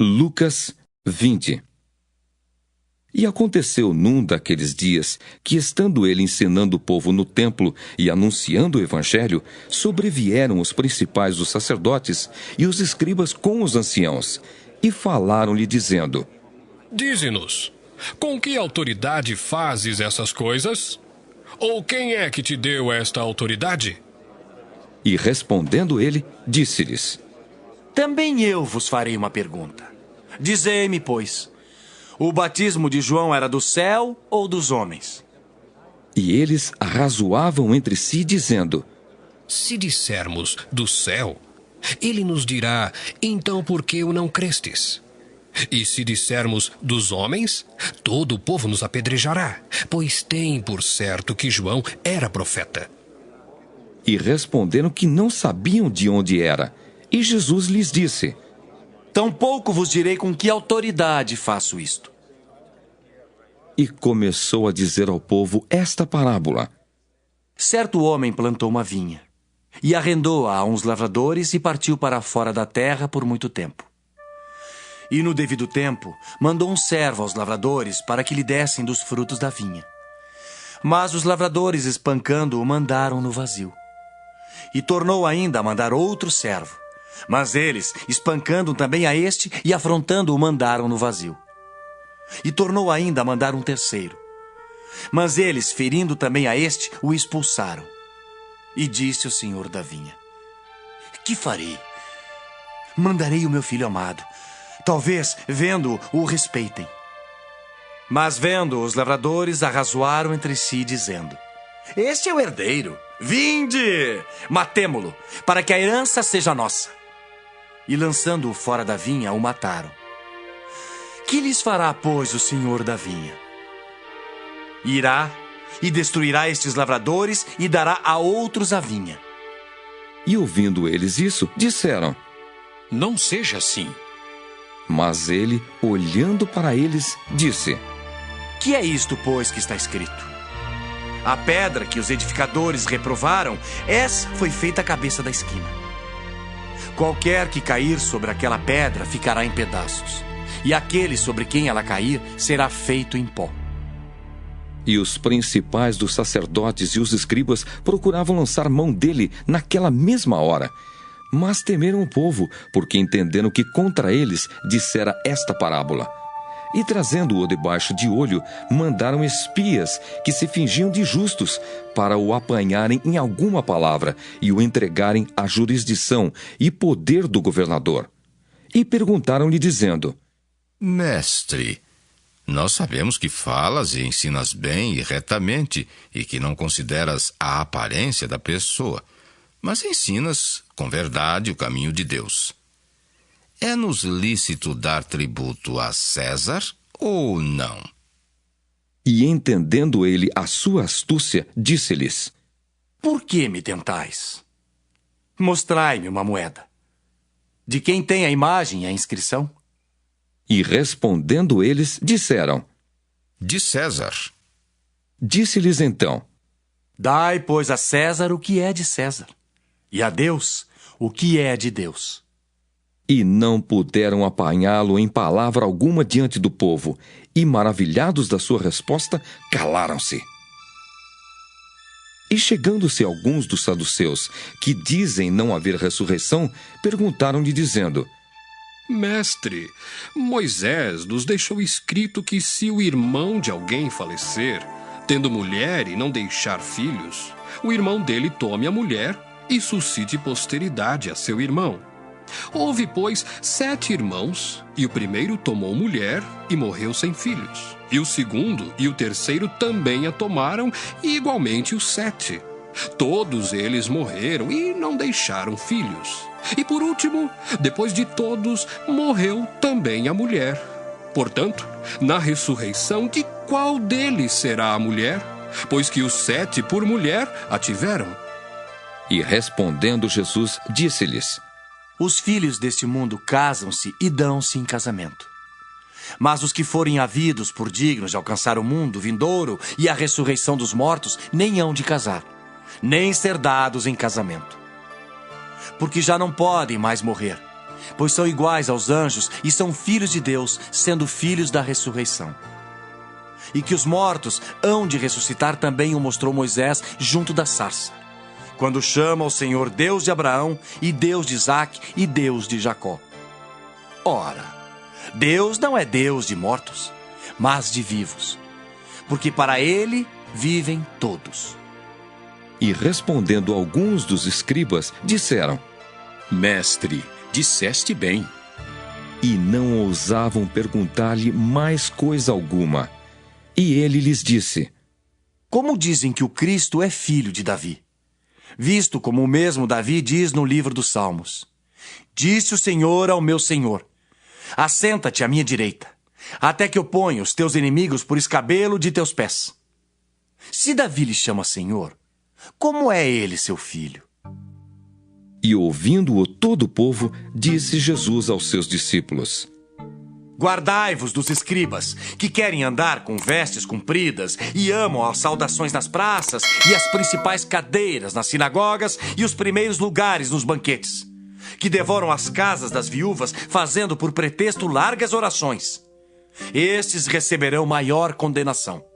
Lucas 20. E aconteceu num daqueles dias que, estando ele ensinando o povo no templo e anunciando o evangelho, sobrevieram os principais dos sacerdotes e os escribas com os anciãos, e falaram-lhe dizendo: Dize-nos, com que autoridade fazes essas coisas? Ou quem é que te deu esta autoridade? E respondendo ele, disse-lhes: Também eu vos farei uma pergunta. Dizei-me, pois, o batismo de João era do céu ou dos homens? E eles arrazoavam entre si, dizendo: Se dissermos do céu, ele nos dirá, então por que o não crestes? E se dissermos dos homens, todo o povo nos apedrejará, pois tem por certo que João era profeta. E responderam que não sabiam de onde era. E Jesus lhes disse: Tampouco vos direi com que autoridade faço isto. E começou a dizer ao povo esta parábola: Certo homem plantou uma vinha, e arrendou-a a uns lavradores e partiu para fora da terra por muito tempo. E no devido tempo, mandou um servo aos lavradores para que lhe dessem dos frutos da vinha. Mas os lavradores, espancando-o, mandaram-no vazio. E tornou ainda a mandar outro servo. Mas eles, espancando também a este e afrontando-o, mandaram-no vazio. E tornou ainda a mandar um terceiro. Mas eles, ferindo também a este, o expulsaram. E disse o senhor da vinha: Que farei? Mandarei o meu filho amado. Talvez, vendo-o, o respeitem. Mas vendo, os lavradores arrazoaram entre si, dizendo: Este é o herdeiro. Vinde, matemo-lo, para que a herança seja nossa. E lançando-o fora da vinha, o mataram. Que lhes fará, pois, o senhor da vinha? Irá e destruirá estes lavradores e dará a outros a vinha. E ouvindo eles isso, disseram: Não seja assim. Mas ele, olhando para eles, disse: Que é isto, pois, que está escrito? A pedra que os edificadores reprovaram, essa foi feita a cabeça da esquina. Qualquer que cair sobre aquela pedra ficará em pedaços, e aquele sobre quem ela cair será feito em pó. E os principais dos sacerdotes e os escribas procuravam lançar mão dele naquela mesma hora. Mas temeram o povo, porque entenderam que contra eles dissera esta parábola. E trazendo-o debaixo de olho, mandaram espias que se fingiam de justos para o apanharem em alguma palavra e o entregarem à jurisdição e poder do governador. E perguntaram-lhe dizendo: Mestre, nós sabemos que falas e ensinas bem e retamente e que não consideras a aparência da pessoa, mas ensinas com verdade o caminho de Deus. É-nos lícito dar tributo a César ou não? E entendendo ele a sua astúcia, disse-lhes: Por que me tentais? Mostrai-me uma moeda. De quem tem a imagem e a inscrição? E respondendo eles, disseram: De César. Disse-lhes então: Dai, pois, a César o que é de César, e a Deus o que é de Deus. E não puderam apanhá-lo em palavra alguma diante do povo, e, maravilhados da sua resposta, calaram-se. E chegando-se alguns dos saduceus, que dizem não haver ressurreição, perguntaram-lhe dizendo: Mestre, Moisés nos deixou escrito que se o irmão de alguém falecer, tendo mulher e não deixar filhos, o irmão dele tome a mulher e suscite posteridade a seu irmão. Houve, pois, 7 irmãos, e o primeiro tomou mulher e morreu sem filhos. E o segundo e o terceiro também a tomaram, e igualmente os 7. Todos eles morreram e não deixaram filhos. E por último, depois de todos, morreu também a mulher. Portanto, na ressurreição, de qual deles será a mulher? Pois que os 7 por mulher a tiveram. E respondendo Jesus, disse-lhes: Os filhos deste mundo casam-se e dão-se em casamento. Mas os que forem havidos por dignos de alcançar o mundo vindouro e a ressurreição dos mortos, nem hão de casar, nem ser dados em casamento. Porque já não podem mais morrer, pois são iguais aos anjos e são filhos de Deus, sendo filhos da ressurreição. E que os mortos hão de ressuscitar também o mostrou Moisés junto da sarça, quando chama ao Senhor Deus de Abraão, e Deus de Isaque, e Deus de Jacó. Ora, Deus não é Deus de mortos, mas de vivos, porque para Ele vivem todos. E respondendo alguns dos escribas, disseram: Mestre, disseste bem. E não ousavam perguntar-lhe mais coisa alguma. E ele lhes disse: Como dizem que o Cristo é filho de Davi? Visto como o mesmo Davi diz no livro dos Salmos: Disse o Senhor ao meu Senhor: Assenta-te à minha direita, até que eu ponha os teus inimigos por escabelo de teus pés. Se Davi lhe chama Senhor, como é ele seu filho? E ouvindo-o todo o povo, disse Jesus aos seus discípulos: Guardai-vos dos escribas, que querem andar com vestes compridas e amam as saudações nas praças e as principais cadeiras nas sinagogas e os primeiros lugares nos banquetes, que devoram as casas das viúvas, fazendo por pretexto largas orações. Estes receberão maior condenação.